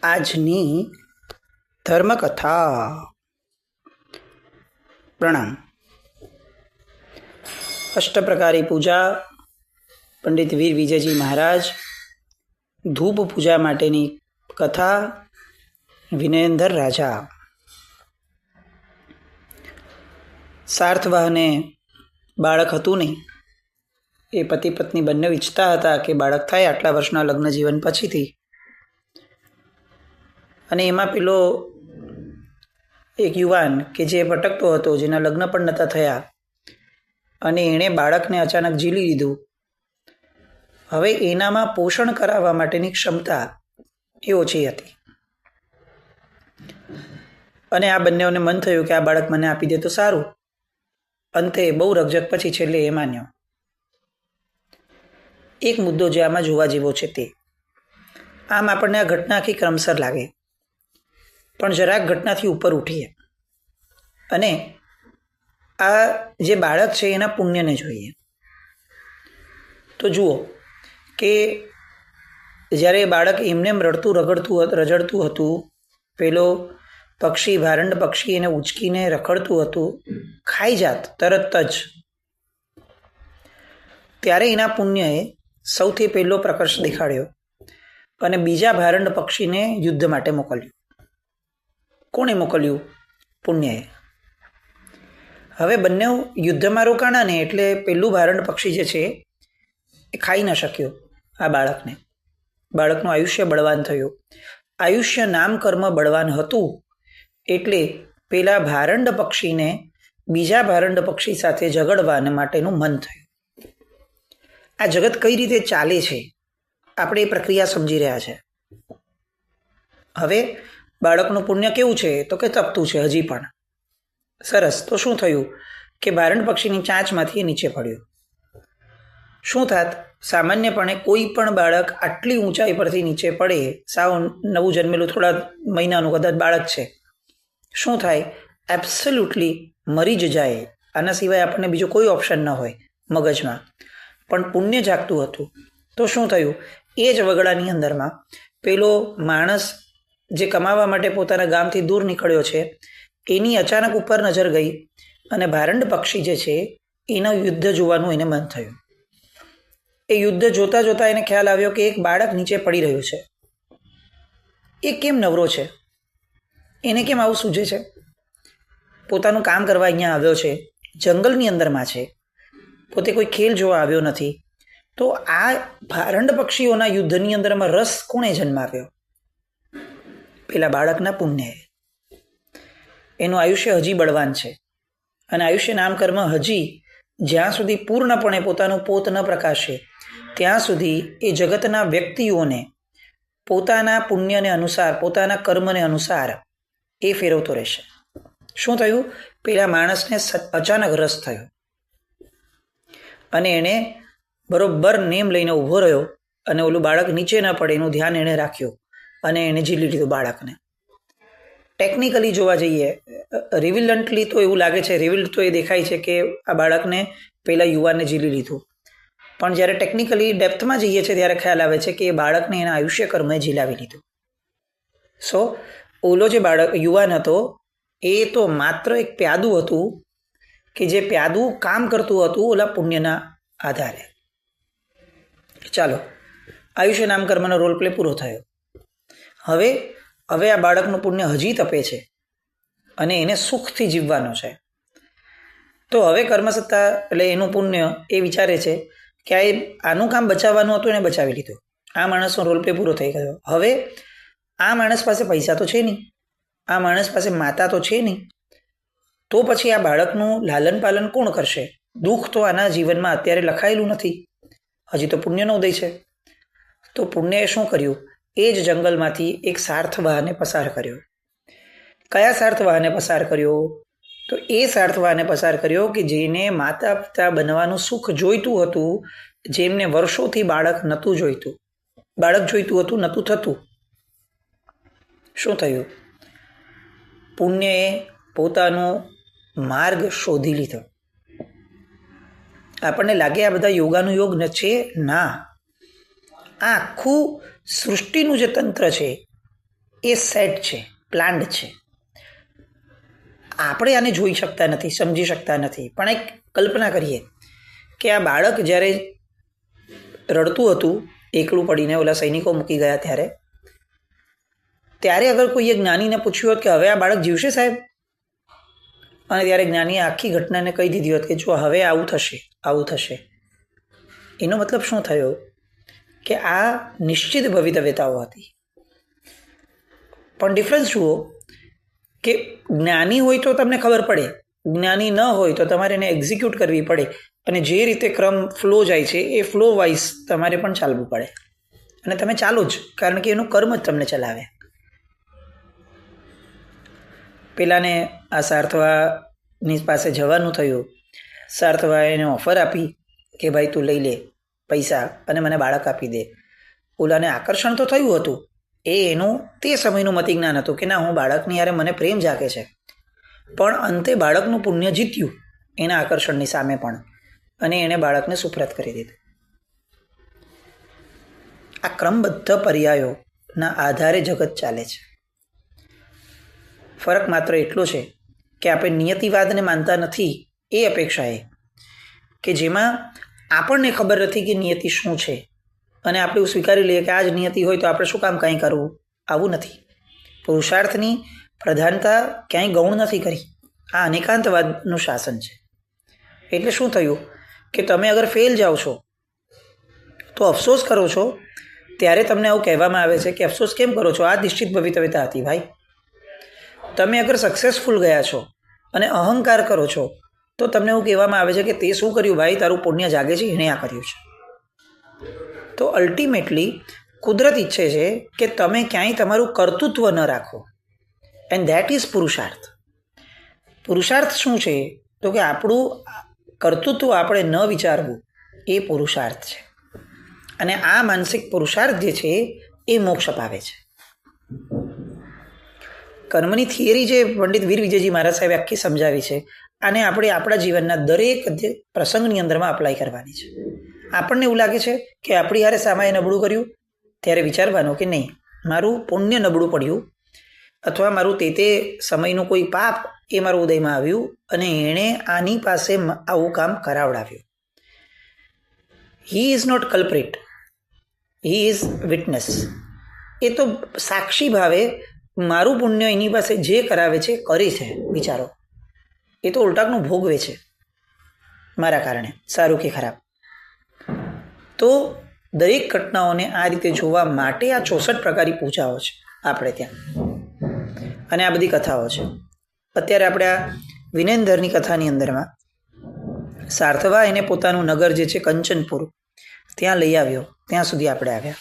આજની ધર્મકથા. પ્રણામ. અષ્ટપ્રકારી પૂજા, પંડિત વીર વિજયજી મહારાજ. ધૂપ પૂજા માટેની કથા, વિનયેન્દ્ર રાજા. સાર્થવાહને બાળક હતું નહીં. એ પતિ પત્ની બંને ઈચ્છતા હતા કે બાળક થાય આટલા વર્ષના લગ્ન જીવન પછીથી. અને એમાં પેલો એક યુવાન કે જે ભટકતો હતો, જેના લગ્ન પણ નહોતા થયા, અને એણે બાળકને અચાનક ઝીલી લીધું. હવે એનામાં પોષણ કરાવવા માટેની ક્ષમતા એ ઓછી હતી. અને આ બંનેઓને મન થયું કે આ બાળક મને આપી દે તો સારું. અંતે બહુ રકઝક પછી છેલ્લે એ માન્યો. એક મુદ્દો જે આમાં જોવા જેવો છે તે, આમ આપણને આ ઘટના આખી ક્રમસર લાગે, પણ જરાક ઘટનાથી ઉપર ઉઠીએ અને આ જે બાળક છે એના પુણ્યને જોઈએ. તો જુઓ કે જ્યારે એ બાળક એમને રજડતું હતું, પેલો પક્ષી, ભારંડ પક્ષી એને ઉચકીને રખડતું હતું, ખાઈ જાત તરત જ, ત્યારે એના પુણ્યએ સૌથી પહેલો પ્રકર્ષ દેખાડ્યો અને બીજા ભારંડ પક્ષીને યુદ્ધ માટે મોકલ્યું. કોણે મોકલ્યું? પુણ્યએ. હવે બંને યુદ્ધમાં રોકાણા ને એટલે પેલું ભારંડ પક્ષી જે છે એ ખાઈ ન શક્યો આ બાળકને. બાળકનું આયુષ્ય બળવાન થયું. આયુષ્ય નામ કર્મ બળવાન હતું એટલે પેલા ભારંડ પક્ષીને બીજા ભારંડ પક્ષી સાથે ઝઘડવાને માટેનું મન થયું. આ જગત કઈ રીતે ચાલે છે આપણે એ પ્રક્રિયા સમજી રહ્યા છે. હવે બાળકનું પુણ્ય કેવું છે તો કે તપતું છે હજી પણ. સરસ. તો શું થયું કે ભારંડ પક્ષીની ચાંચમાંથી એ નીચે પડ્યું. શું થાત? સામાન્યપણે કોઈ પણ બાળક આટલી ઊંચાઈ પરથી નીચે પડે, સાવ નવું જન્મેલું થોડા મહિનાનું કદાચ બાળક છે, શું થાય? એબ્સોલ્યુટલી મરી જ જાય. આના સિવાય આપણને બીજો કોઈ ઓપ્શન ન હોય મગજમાં. પણ પુણ્ય જાગતું હતું. તો શું થયું? એ જ વગડાની અંદરમાં પેલો માણસ જે કમાવા માટે પોતાના ગામથી દૂર નીકળ્યો છે, એની અચાનક ઉપર નજર ગઈ અને ભારંડ પક્ષી જે છે એના યુદ્ધ જોવાનું એને મન થયું. એ યુદ્ધ જોતા જોતા એને ખ્યાલ આવ્યો કે એક બાળક નીચે પડી રહ્યું છે. એ કેમ નવરો છે? એને કેમ આવું સૂઝે છે? પોતાનું કામ કરવા અહીંયા આવ્યો છે, જંગલની અંદરમાં છે, પોતે કોઈ ખેલ જોવા આવ્યો નથી. તો આ ભારંડ પક્ષીઓના યુદ્ધની અંદરમાં રસ કોણે જન્માવ્યો? પેલા બાળકના પુણ્યએ. એનું આયુષ્ય હજી બળવાન છે અને આયુષ્ય નામ કર્મ હજી જ્યાં સુધી પૂર્ણપણે પોતાનું પોત ન પ્રકાશે ત્યાં સુધી એ જગતના વ્યક્તિઓને પોતાના પુણ્યને અનુસાર, પોતાના કર્મને અનુસાર એ ફેરવતો રહેશે. શું થયું? પેલા માણસને અચાનક રસ થયો અને એણે બરોબર નેમ લઈને ઊભો રહ્યો અને ઓલું બાળક નીચે ન પડે એનું ધ્યાન એણે રાખ્યું અને એણે ઝીલી લીધું બાળકને. ટેકનિકલી જોવા જઈએ, રિવિલન્ટલી તો એવું લાગે છે, રિવિલ તો એ દેખાય છે કે આ બાળકને પેલા યુવાનને ઝીલી લીધું. પણ જ્યારે ટેકનિકલી ડેપ્થમાં જઈએ છીએ ત્યારે ખ્યાલ આવે છે કે એ બાળકને એના આયુષ્ય કર્મે ઝીલાવી લીધું. સો ઓલો જે યુવાન હતો એ તો માત્ર એક પ્યાદું હતું કે જે પ્યાદું કામ કરતું હતું ઓલા પુણ્યના આધારે. ચાલો, આયુષ્ય નામ કર્મનો રોલ પ્લે પૂરો થયો. હવે આ બાળકનું પુણ્ય હજી તપે છે અને એને સુખથી જીવવાનો છે. તો હવે કર્મસત્તા એટલે એનું પુણ્ય એ વિચારે છે કે આનું કામ બચાવવાનું હતું, એને બચાવી લીધું. આ માણસનો રોલ પ્લે પૂરો થઈ ગયો. હવે આ માણસ પાસે પૈસા તો છે નહીં, આ માણસ પાસે માતા તો છે નહીં, તો પછી આ બાળકનું લાલન પાલન કોણ કરશે? દુઃખ તો આના જીવનમાં અત્યારે લખાયેલું નથી, હજી તો પુણ્યનો ઉદય છે. તો પુણ્યએ શું કર્યું? એ જ જંગલમાંથી એક સાર્થવાહને પસાર કર્યો. કયા સાર્થવાહને પસાર કર્યો? તો એ સાર્થવાહને પસાર કર્યો કે જેને માતા પિતા બનવાનું સુખ જોઈતું હતું, જેમને વર્ષોથી બાળક નહોતું જોઈતું, બાળક જોઈતું હતું, નહોતું થતું. શું થયું? પુણ્યએ પોતાનો માર્ગ શોધી લીધો. આપણને લાગે આ બધા યોગાનું યોગ છે? ના, આ આખું સૃષ્ટિનું જે તંત્ર છે એ સેટ છે, પ્લાન્ડ છે. આપણે આને જોઈ શકતા નથી, સમજી શકતા નથી, પણ એક કલ્પના કરીએ કે આ બાળક જ્યારે રડતું હતું એકલું પડીને, ઓલા સૈનિકો મૂકી ગયા ત્યારે અગર કોઈએ જ્ઞાનીને પૂછ્યું હોત કે હવે આ બાળક જીવશે સાહેબ, અને ત્યારે જ્ઞાનીએ આખી ઘટનાને કહી દીધી હોત કે જો હવે આવું થશે, એનો મતલબ શું થયો કે આ નિશ્ચિત ભવિતવ્યતાઓ હતી. પણ ડિફરન્સ જુઓ કે જ્ઞાની હોય તો તમને ખબર પડે, જ્ઞાની ન હોય તો તમારે એને એક્ઝિક્યુટ કરવી પડે, અને જે રીતે ક્રમ ફ્લો જાય છે એ ફ્લો વાઇઝ તમારે પણ ચાલવું પડે, અને તમે ચાલો જ, કારણ કે એનું કર્મ જ તમને ચલાવે. પેલાને આ સાર્થવાની પાસે જવાનું થયું, સાર્થવાએ એને ઓફર આપી કે ભાઈ તું લઈ લે પૈસા અને મને બાળક આપી દે. ઓલાને આકર્ષણ તો થયું હતું, એનું તે સમયનું મતિજ્ઞાન હતું કે ના, હું બાળકની યારે મને પ્રેમ જાગે છે, પણ અંતે બાળકનું પુણ્ય જીત્યું એના આકર્ષણની સામે પણ, અને એણે બાળકને સુપ્રત કરી દીધું. આ ક્રમબદ્ધ પર્યાયોના આધારે જગત ચાલે છે. ફરક માત્ર એટલો છે કે આપણે નિયતિવાદને માનતા નથી, એ અપેક્ષાએ કે જેમાં આપણને ખબર નથી કે નિયતિ શું છે, અને આપણે એવું સ્વીકારી લઈએ કે આ જ નિયતિ હોય તો આપણે શું કામ કંઈ કરવું. આવું નથી. પુરુષાર્થની પ્રધાનતા ક્યાંય ગૌણ નથી કરી. આ અનેકાંતવાદનું શાસન છે. એટલે શું થયું કે તમે અગર ફેલ જાઓ છો તો અફસોસ કરો છો, ત્યારે તમને આવું કહેવામાં આવે છે કે અફસોસ કેમ કરો છો, આ નિશ્ચિત ભવિતવ્યતા હતી ભાઈ. તમે અગર સક્સેસફુલ ગયા છો અને અહંકાર કરો છો તો તમને એવું કહેવામાં આવે છે કે તે શું કર્યું ભાઈ, તારું પુણ્ય જાગે છે, એણે આ કર્યું છે. તો અલ્ટિમેટલી કુદરત ઈચ્છે છે કે તમે ક્યાંય તમારું કર્તૃત્વ ન રાખો, એન્ડ ધેટ ઇઝ પુરુષાર્થ. પુરુષાર્થ શું છે તો કે આપણું કર્તૃત્વ આપણે ન વિચારવું, એ પુરુષાર્થ છે. અને આ માનસિક પુરુષાર્થ જે છે એ મોક્ષ અપાવે છે. કર્મની થિયરી જે પંડિત વીર વિજયજી મહારાજ સાહેબે આખી સમજાવી છે, આને આપણે આપણા જીવનના દરેક પ્રસંગની અંદરમાં અપ્લાય કરવાની છે. આપણને એવું લાગે છે કે આપણી હારે સામાએ નબળું કર્યું, ત્યારે વિચારવાનું કે નહીં, મારું પુણ્ય નબળું પડ્યું, અથવા મારું તે સમયનું કોઈ પાપ એ મારું ઉદયમાં આવ્યું અને એણે આની પાસે આવું કામ કરાવડાવ્યું. He is not culprit, he is witness. એ તો સાક્ષી ભાવે મારું પુણ્ય એની પાસે જે કરાવે છે કરે છે. વિચારો, એ તો ઉલટાનું ભોગવે છે મારા કારણે, સારું કે ખરાબ. તો દરેક ઘટનાઓને આ રીતે જોવા માટે આ 64 પ્રકારની પૂજાઓ છે આપણે ત્યાં, અને આ બધી કથાઓ છે. અત્યારે આપણે આ વિનેન્દ્રની કથાની અંદરમાં સાર્થવા એને પોતાનું નગર જે છે કંચનપુર, ત્યાં લઈ આવ્યો. ત્યાં સુધી આપણે આવ્યા,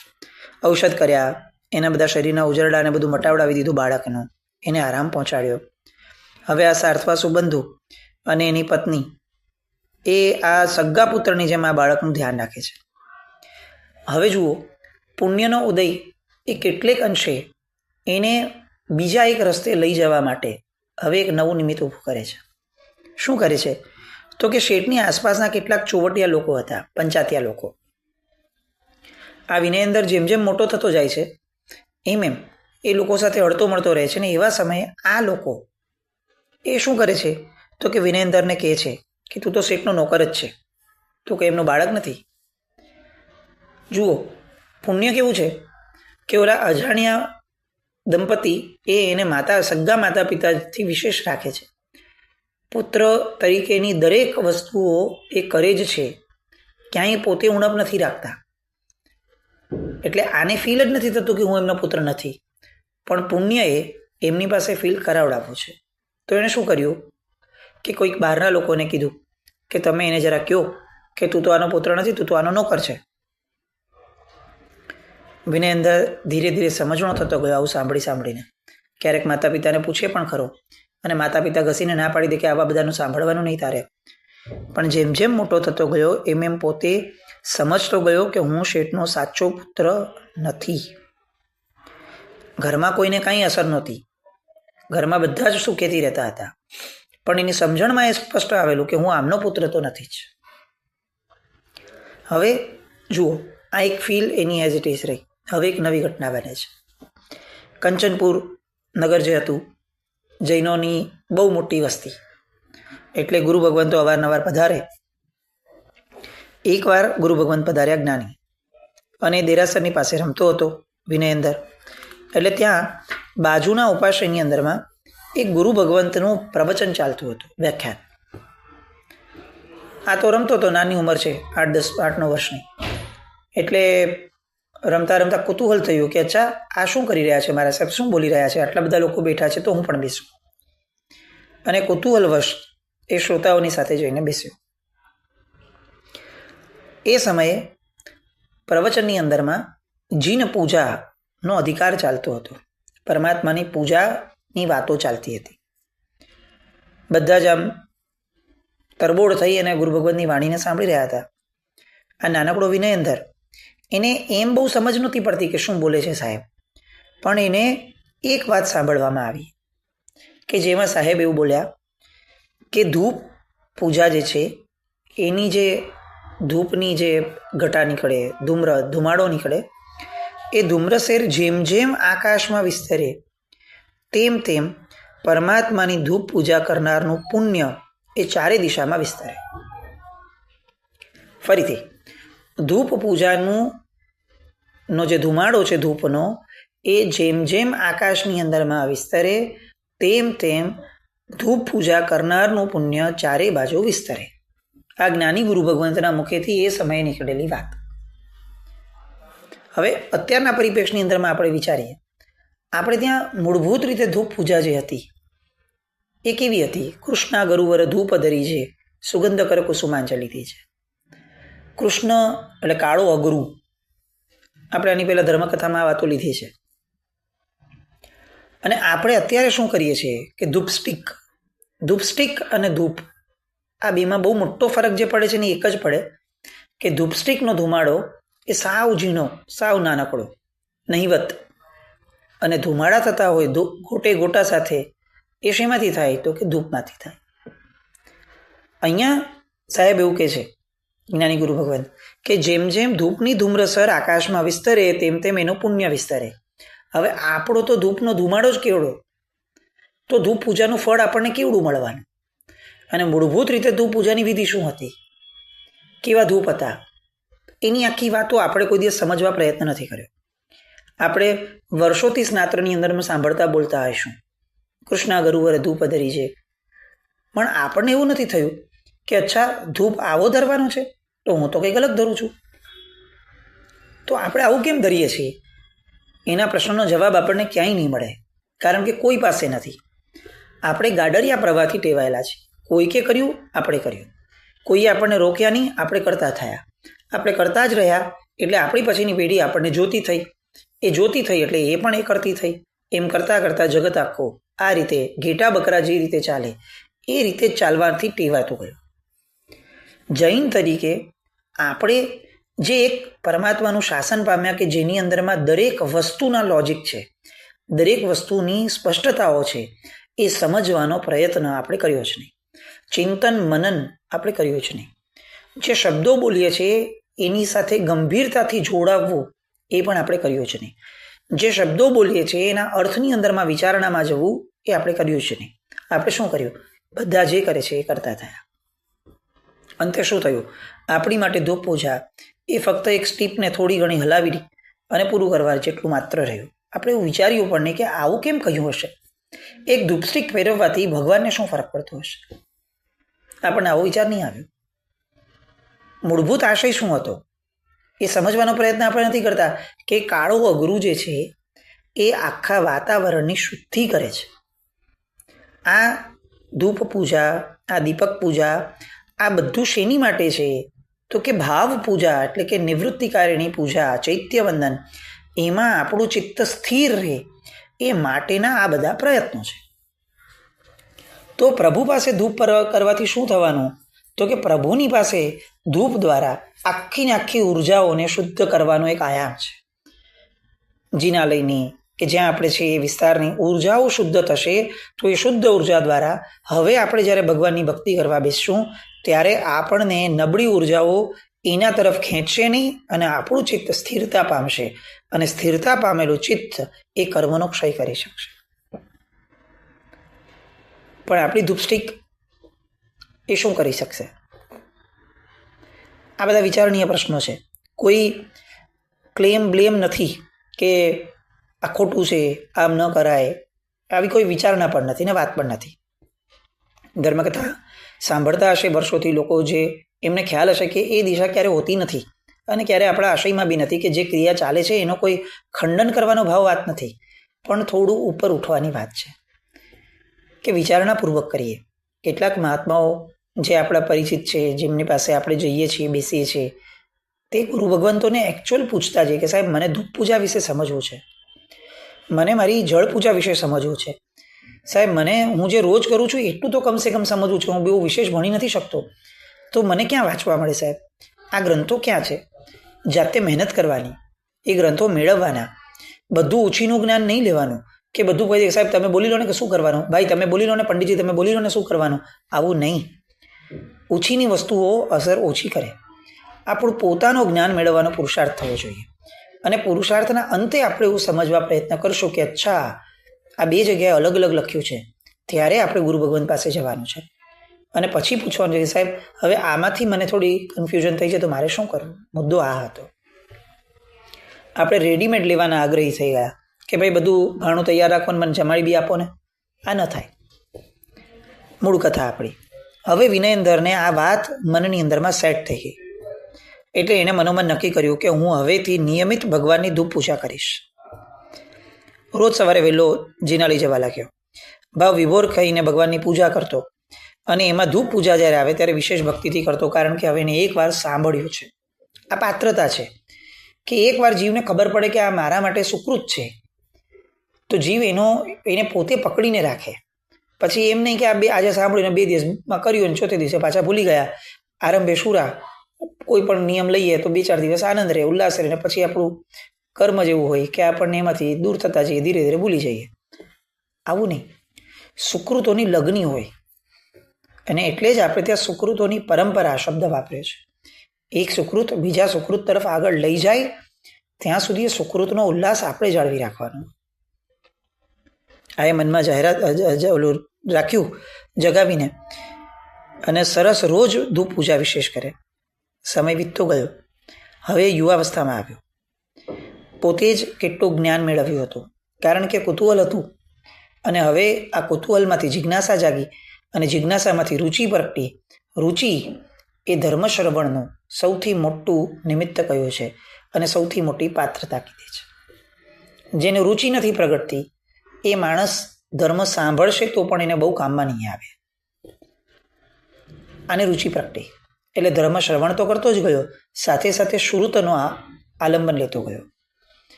ઔષધ કર્યા, એના બધા શરીરના ઉજરડાને બધું મટાવડાવી દીધું બાળકનું, એને આરામ પહોંચાડ્યો. હવે આ સાર્થવા સુબંધુ અને એની પત્ની એ આ સગ્ગા પુત્રની જેમ આ બાળકનું ધ્યાન રાખે છે. હવે જુઓ, પુણ્યનો ઉદય એ કેટલેક અંશે એને બીજા એક રસ્તે લઈ જવા માટે હવે એક નવું નિમિત્ત ઊભું કરે છે. શું કરે છે તો કે શેઠની આસપાસના કેટલાક ચોવટિયા લોકો હતા, પંચાતિયા લોકો. આ વિનયેન્દ્ર જેમ જેમ મોટો થતો જાય છે એમ એ લોકો સાથે હળતો મળતો રહે છે. ને એવા સમયે આ લોકો એ શું કરે છે તો કે વિનયેન્દ્રને કહે છે કે તું તો શેઠનો નોકર જ છે, તું કે એમનું બાળક નથી. જુઓ, પુણ્ય કેવું છે કે ઓલા અજાણ્યા દંપતી એને સગ્ગા માતા પિતાથી વિશેષ રાખે છે. પુત્ર તરીકેની દરેક વસ્તુઓ એ કરે જ છે, ક્યાંય પોતે ઉણપ નથી રાખતા. એટલે આને ફીલ જ નથી થતું કે હું એમનો પુત્ર નથી, પણ પુણ્યએ એમની પાસે ફીલ કરાવડાવવું છે. તો એણે શું કર્યું કે કોઈક બહારના લોકોને કીધું કે તમે એને જરા કહો કે તું તો આનો પુત્ર નથી, તું તો આનો નોકર છે. વિનયેન્દ્ર ધીરે ધીરે સમજણો થતો ગયો આવું સાંભળીને. ક્યારેક માતા પિતાને પૂછે પણ ખરો, અને માતા પિતા ઘસીને ના પાડી દે કે આવા બધાનું સાંભળવાનું નહીં તારે. પણ જેમ જેમ મોટો થતો ગયો એમ પોતે સમજતો ગયો કે હું શેઠનો સાચો પુત્ર નથી. ઘરમાં કોઈને કાંઈ અસર નહોતી, ઘરમાં બધા જ સુખેથી રહેતા હતા, પણ એની સમજણમાં એ સ્પષ્ટ આવેલું કે હું આમનો પુત્ર તો નથી જ. હવે જુઓ, આ એક feel any as it is રહી. હવે એક નવી ઘટના બને છે. કંચનપુર નગર જે હતું, જૈનોની બહુ મોટી વસ્તી, એટલે ગુરુ ભગવાન તો અવારનવાર પધારે. એકવાર ગુરુ ભગવાન પધાર્યા જ્ઞાની, અને દેરાસરની પાસે રમતો હતો વિનય અંદર. એટલે ત્યાં બાજુના ઉપાશ્રયની અંદરમાં એક ગુરુ ભગવંતનું પ્રવચન ચાલતું હતું, વ્યાખ્યાન. આ તો રમતો હતો, નાની ઉંમર છે, 8-9 વર્ષની. એટલે રમતા રમતા કુતૂહલ થયું કે અચ્છા આ શું કરી રહ્યા છે, મારા સાહેબ શું બોલી રહ્યા છે, આટલા બધા લોકો બેઠા છે તો હું પણ બેસું. અને કુતૂહલવશ એ શ્રોતાઓની સાથે જઈને બેસ્યો. એ સમયે પ્રવચનની અંદરમાં જીન પૂજાનો અધિકાર ચાલતો હતો, પરમાત્માની પૂજાની વાતો ચાલતી હતી. બધા જ આમ તરબોળ થઈ અને ગુરુ ભગવાનની વાણીને સાંભળી રહ્યા હતા. આ નાનકડો વિનય અંદર એને એમ બહુ સમજ નહોતી પડતી કે શું બોલે છે સાહેબ, પણ એને એક વાત સાંભળવામાં આવી કે જેમાં સાહેબ એવું બોલ્યા કે ધૂપ પૂજા જે છે એની જે ધૂપની જે ઘટા નીકળે, ધુમાડો નીકળે, એ ધૂમ્રસેર જેમ જેમ આકાશમાં વિસ્તરે તેમ તેમ પરમાત્માની ધૂપ પૂજા કરનારનું પુણ્ય એ ચારે દિશામાં વિસ્તરે. ફરીથી, ધૂપ પૂજાનો જે ધુમાડો છે ધૂપનો, એ જેમ જેમ આકાશની અંદરમાં વિસ્તરે તેમ તેમ ધૂપ પૂજા કરનારનું પુણ્ય ચારે બાજુ વિસ્તરે. આ જ્ઞાની ગુરુ ભગવંતના મુખેથી એ સમયે નીકળેલી વાત. હવે અત્યારના પરિપ્રેક્ષની અંદરમાં આપણે વિચારીએ, આપણે ત્યાં મૂળભૂત રીતે ધૂપ પૂજા જે હતી એ કેવી હતી? કૃષ્ણા ગરુવર ધૂપ ધરી છે, સુગંધ કર કુસુમાંજલિથી છે. કૃષ્ણ એટલે કાળો અગરુ. આપણે આની પહેલાં ધર્મકથામાં આ વાતો લીધી છે. અને આપણે અત્યારે શું કરીએ છીએ કે ધૂપસ્ટિક અને ધૂપ, આ બેમાં બહુ મોટો ફરક જે પડે છે ને એક જ પડે કે ધૂપસ્ટિકનો ધુમાડો એ સાવ ઝીણો, સાવ નાનકડો, નહિવત, અને ધુમાડા થતા હોય ગોટે ગોટા સાથે, એ શેમાંથી થાય તો કે ધૂપમાંથી થાય. અહીંયા સાહેબ એવું કહે છે જ્ઞાની ગુરુ ભગવાન કે જેમ જેમ ધૂપની ધૂમ્રસર આકાશમાં વિસ્તરે તેમ તેમ એનું પુણ્ય વિસ્તરે. હવે આપણો તો ધૂપનો ધુમાડો જ કેવડો, તો ધૂપ પૂજાનું ફળ આપણને કેવડું મળવાનું? અને મૂળભૂત રીતે ધૂપ પૂજાની વિધિ શું હતી, કેવા ધૂપ હતા, એની આખી વાતો આપણે કોઈ દિવસ સમજવા પ્રયત્ન નથી કર્યો. આપણે વર્ષોથી સ્નાત્રની અંદરમાં સાંભળતા બોલતા આવીશું કૃષ્ણા ગરુવરે ધૂપ ધરી છે, પણ આપણને એવું નથી થયું કે અચ્છા ધૂપ આવો ધરવાનો છે, તો હું તો કંઈક અલગ ધરું છું. તો આપણે આવું કેમ ધરીએ છીએ? એના પ્રશ્નનો જવાબ આપણને ક્યાંય નહીં મળે, કારણ કે કોઈ પાસે નથી. આપણે ગાડરિયા પ્રવાહથી ટેવાયેલા છીએ. કોઈકે કર્યું, આપણે કર્યું. કોઈએ આપણને રોક્યા નહીં, આપણે કરતા થયા. આપણે કરતા જ રહ્યા એટલે આપણી પછીની પેઢી આપણને જોતી થઈ, એ જોતી થઈ એટલે એ પણ એ કરતી થઈ. એમ કરતાં કરતાં જગત આખો આ રીતે ઘેટા બકરા જે રીતે ચાલે એ રીતે ચાલવાથી ટેવાતું ગયું. જૈન તરીકે આપણે જે એક પરમાત્માનું શાસન પામ્યા કે જેની અંદરમાં દરેક વસ્તુના લોજિક છે, દરેક વસ્તુની સ્પષ્ટતાઓ છે, એ સમજવાનો પ્રયત્ન આપણે કર્યો જ નહીં. ચિંતન મનન આપણે કર્યું જ નહીં. જે શબ્દો બોલીએ છીએ એની સાથે ગંભીરતાથી જોડાવવું એ પણ આપણે કર્યું જ નહીં. જે શબ્દો બોલીએ છીએ એના અર્થની અંદરમાં વિચારણામાં જવું એ આપણે કર્યું જ નહીં. આપણે શું કર્યું? બધા જે કરે છે એ કરતા થયા. અંતે શું થયું? આપણી માટે ધૂપ પૂજા એ ફક્ત એક સ્ટીપને થોડી ઘણી હલાવી અને પૂરું કરવા જેટલું માત્ર રહ્યું. આપણે એવું વિચાર્યું પણ નહીં કે આવું કેમ કહ્યું હશે? એક ધૂપસ્ટિક ફેરવવાથી ભગવાનને શું ફરક પડતો હશે? આપણને આવો વિચાર નહીં આવ્યો. મૂળભૂત આશય શું હતો એ સમજવાનો પ્રયત્ન આપણે નથી કરતા કે કાળો અગરું જે છે એ આખા વાતાવરણની શુદ્ધિ કરે છે. આ ધૂપ પૂજા, આ દીપક પૂજા, આ બધું શેની માટે છે તો કે ભાવ પૂજા એટલે કે નિવૃત્તિકારીણી પૂજા, ચૈત્યવંદન, એમાં આપણું ચિત્ત સ્થિર રહે એ માટેના આ બધા પ્રયત્નો છે. તો પ્રભુ પાસે ધૂપ કરવાથી શું થવાનું તો કે પ્રભુની પાસે ધૂપ દ્વારા આખીને આખી ઉર્જાઓને શુદ્ધ કરવાનો એક આયામ છે. જિનાલયની કે જ્યાં આપણે છે એ વિસ્તારની ઉર્જાઓ શુદ્ધ થશે તો એ શુદ્ધ ઉર્જા દ્વારા હવે આપણે જ્યારે ભગવાનની ભક્તિ કરવા બેસશું ત્યારે આપણને નબળી ઉર્જાઓ એના તરફ ખેંચશે નહીં અને આપણું ચિત્ત સ્થિરતા પામશે અને સ્થિરતા પામેલું ચિત્ત એ કર્મનો ક્ષય કરી શકશે. પણ આપણી ધૂપસ્ટિક એ શું કરી શકશે? આ બધા વિચારણીય પ્રશ્નો છે. કોઈ બ્લેમ નથી કે આ ખોટું છે, આમ ન કરાય, આવી કોઈ વિચારણા પણ નથી ને વાત પણ નથી. ધર્મકથા સાંભળતા હશે વર્ષોથી લોકો, જે એમને ખ્યાલ હશે કે એ દિશા ક્યારે હોતી નથી અને ક્યારે આપણા આશયમાં બી નથી કે જે ક્રિયા ચાલે છે એનો કોઈ ખંડન કરવાનો ભાવ વાત નથી, પણ થોડું ઉપર ઉઠવાની વાત છે કે વિચારણાપૂર્વક કરીએ. કેટલાક મહાત્માઓ જે આપણા પરિચિત છે, જેમની પાસે આપણે જઈએ છીએ, બેસીએ છીએ, તે ગુરુ ભગવંતોને એકચ્યુઅલ પૂછતા છે કે સાહેબ મને ધૂપ પૂજા વિશે સમજવું છે, મને મારી જળ પૂજા વિશે સમજવું છે, સાહેબ મને હું જે રોજ કરું છું એટલું તો કમસે કમ સમજવું છું, હું બહુ વિશેષ ભણી નથી શકતો, તો મને ક્યાં વાંચવા મળે સાહેબ? આ ગ્રંથો ક્યાં છે? જાતે મહેનત કરવાની, એ ગ્રંથો મેળવવાના. બધું ઓછીનું જ્ઞાન નહીં લેવાનું કે બધું કહી દે સાહેબ તમે બોલી લો ને કે શું કરવાનું, ભાઈ તમે બોલી લો ને, પંડિતજી તમે બોલી લો ને શું કરવાનું, આવું નહીં. ઓછીની વસ્તુઓ અસર ઓછી કરે. આપણું પોતાનું જ્ઞાન મેળવવાનો પુરુષાર્થ થવો જોઈએ અને પુરુષાર્થના અંતે આપણે એવું સમજવા પ્રયત્ન કરશું કે અચ્છા આ બે જગ્યાએ અલગ અલગ લખ્યું છે, ત્યારે આપણે ગુરુ ભગવંત પાસે જવાનું છે અને પછી પૂછવાનું છે કે સાહેબ હવે આમાંથી મને થોડી કન્ફ્યુઝન થઈ છે તો મારે શું કરવું? મુદ્દો આ હતો. આપણે રેડીમેડ લેવાના આગ્રહી થઈ ગયા કે ભાઈ બધું ભાણું તૈયાર રાખવાનું, મને જમાડી બી આપો ને. આ ન થાય. મૂળ કથા આપણી. હવે વિનયેન્દ્રને આ વાત મનની અંદરમાં સેટ થઈ ગઈ એટલે એને મનોમન નક્કી કર્યું કે હું હવેથી નિયમિત ભગવાનની ધૂપ પૂજા કરીશ. રોજ સવારે વહેલો જીનાલી જવા લાગ્યો. ભાવ વિભોર ખાઈને ભગવાનની પૂજા કરતો અને એમાં ધૂપ પૂજા જ્યારે આવે ત્યારે વિશેષ ભક્તિથી કરતો, કારણ કે હવે એને એકવાર સાંભળ્યું છે. આ પાત્રતા છે કે એકવાર જીવને ખબર પડે કે આ મારા માટે સુકૃત છે તો જીવ એને પોતે પકડીને રાખે. પછી એમ નહીં કે આ આજે સાંભળ્યું ને 2 દિવસમાં કર્યું ને 4થે દિવસે પાછા ભૂલી ગયા. આરંભે શુરા, કોઈ પણ નિયમ લઈએ તો 2-4 દિવસ આનંદ રહે, ઉલ્લાસ રહે, ને પછી આપણું કર્મ જેવું હોય કે આપણને એમાંથી દૂર થતા જઈએ, ધીરે ધીરે ભૂલી જઈએ. આવું નહીં. સુકૃતોની લગ્ની હોય અને એટલે જ આપણે ત્યાં સુકૃતોની પરંપરા શબ્દ વાપર્યો છે. એક સુકૃત બીજા સુકૃત તરફ આગળ લઈ જાય ત્યાં સુધી સુકૃતનો ઉલ્લાસ આપણે જાળવી રાખવાનો. આ મનમાં જાહેરાત રાખ્યું જગાવીને અને સરસ રોજ ધૂપ પૂજા વિશેષ કરે. સમય વીતતો ગયો. હવે યુવાવસ્થામાં આવ્યો. પોતે જ કેટલું જ્ઞાન મેળવ્યું હતું, કારણ કે કુતૂહલ હતું અને હવે આ કુતૂહલમાંથી જિજ્ઞાસા જાગી અને જિજ્ઞાસામાંથી રુચિ પ્રગટી. રુચિ એ ધર્મ શ્રવણનું સૌથી મોટું નિમિત્ત કયું છે અને સૌથી મોટી પાત્રતા કીધી છે. જેને રુચિ નથી પ્રગટતી એ માણસ ધર્મ સાંભળશે તો પણ એને બહુ કામમાં નહીં આવે. આને રુચિ પ્રગટી એટલે ધર્મ શ્રવણ તો કરતો જ ગયો, સાથે સાથે શ્રુતનો આલંબન લેતો ગયો.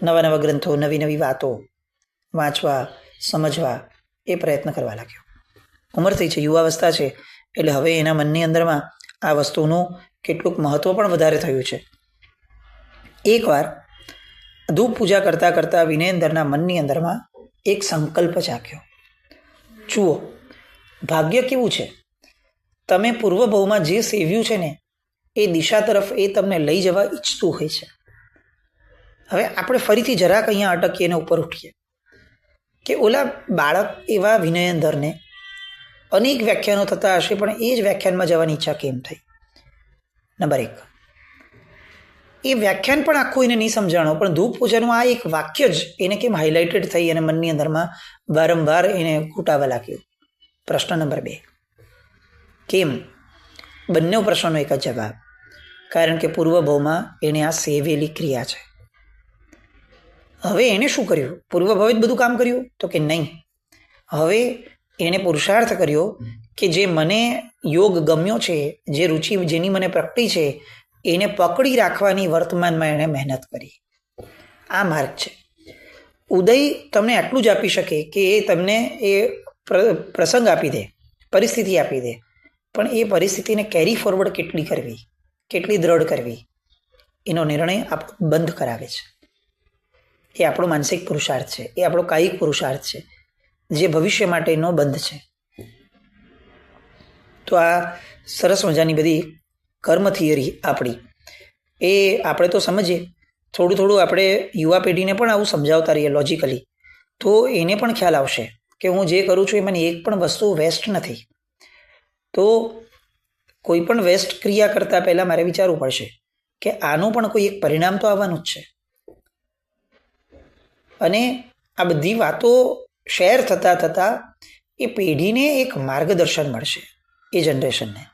નવા નવા ગ્રંથો, નવી નવી વાતો વાંચવા, સમજવા એ પ્રયત્ન કરવા લાગ્યો. ઉંમર થઈ છે, યુવાવસ્થા છે, એટલે હવે એના મનની અંદરમાં આ વસ્તુનું કેટલુંક મહત્વ પણ વધારે થયું છે. એકવાર ધૂપ પૂજા કરતાં કરતાં વિનયેન્દ્રના મનની અંદરમાં એક સંકલ્પ જાગ્યો. જુઓ, ભાગ્ય કેવું છે, તમે પૂર્વભાવમાં જે સેવ્યું છે ને એ દિશા તરફ એ તમને લઈ જવા ઈચ્છતું હોય છે. હવે આપણે ફરીથી જરાક અહીંયા અટકીએ ને ઉપર ઉઠીએ કે ઓલા બાળક એવા વિનયેન્દ્રને અનેક વ્યાખ્યાનો થતા હશે, પણ એ જ વ્યાખ્યાનમાં જવાની ઈચ્છા કેમ થઈ? નંબર 1, એ વ્યાખ્યાન પણ આખું એને નહીં સમજાણો, પણ ધૂપ પૂજાનું આ એક વાક્ય જ એને કેમ હાઇલાઇટેડ થઈ અને મનની અંદરમાં વારંવાર એને ઘૂંટાવા લાગ્યું. પ્રશ્ન નંબર 2, કેમ? બંને પ્રશ્નનો એક જ જવાબ, કારણ કે પૂર્વભાવમાં એણે આ સેવેલી ક્રિયા છે. હવે એણે શું કર્યું? પૂર્વભાવે જ બધું કામ કર્યું? તો કે નહીં. હવે એણે પુરુષાર્થ કર્યો કે જે મને યોગ ગમ્યો છે, જે રુચિ જેની મને પ્રગટી છે, એને પકડી રાખવાની વર્તમાનમાં એણે મહેનત કરી. આ માર્ગ છે. ઉદય તમને આટલું જ આપી શકે કે એ તમને એ પ્રસંગ આપી દે, પરિસ્થિતિ આપી દે, પણ એ પરિસ્થિતિને કેરી ફોરવર્ડ કેટલી કરવી, કેટલી દ્રઢ કરવી, એનો નિર્ણય આપણો બંધ કરાવે છે. એ આપણો માનસિક પુરુષાર્થ છે, એ આપણો કાયિક પુરુષાર્થ છે, જે ભવિષ્ય માટેનો બંધ છે. તો આ સરસ મજાની બધી કર્મ થિયરી આપણી એ આપણે તો સમજીએ, થોડું થોડું આપણે યુવા પેઢીને પણ આવું સમજાવતા રહીએ લોજિકલી, તો એને પણ ખ્યાલ આવશે કે હું જે કરું છું એમાંની એક પણ વસ્તુ વેસ્ટ નથી. તો કોઈ પણ વેસ્ટ ક્રિયા કરતાં પહેલાં મારે વિચારવું પડશે કે આનું પણ કોઈ એક પરિણામ તો આવવાનું જ છે. અને આ બધી વાતો શેર થતાં થતાં એ પેઢીને એક માર્ગદર્શન મળશે, એ જનરેશનને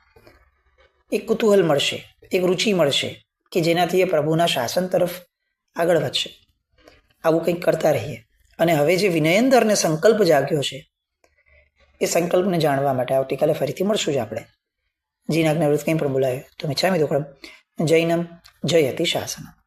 એક કુતૂહલ મળશે, એક રુચિ મળશે કે જેનાથી એ પ્રભુના શાસન તરફ આગળ વધશે. આવું કંઈક કરતા રહીએ. અને હવે જે વિનયેન્દ્રને સંકલ્પ જાગ્યો છે એ સંકલ્પને જાણવા માટે આવતીકાલે ફરીથી મળશું જ આપણે. જીનાજ્ઞા કંઈ પણ બોલાય તો મિચ્છામિ દુક્કડમ. જૈનમ જયતિ શાસનમ.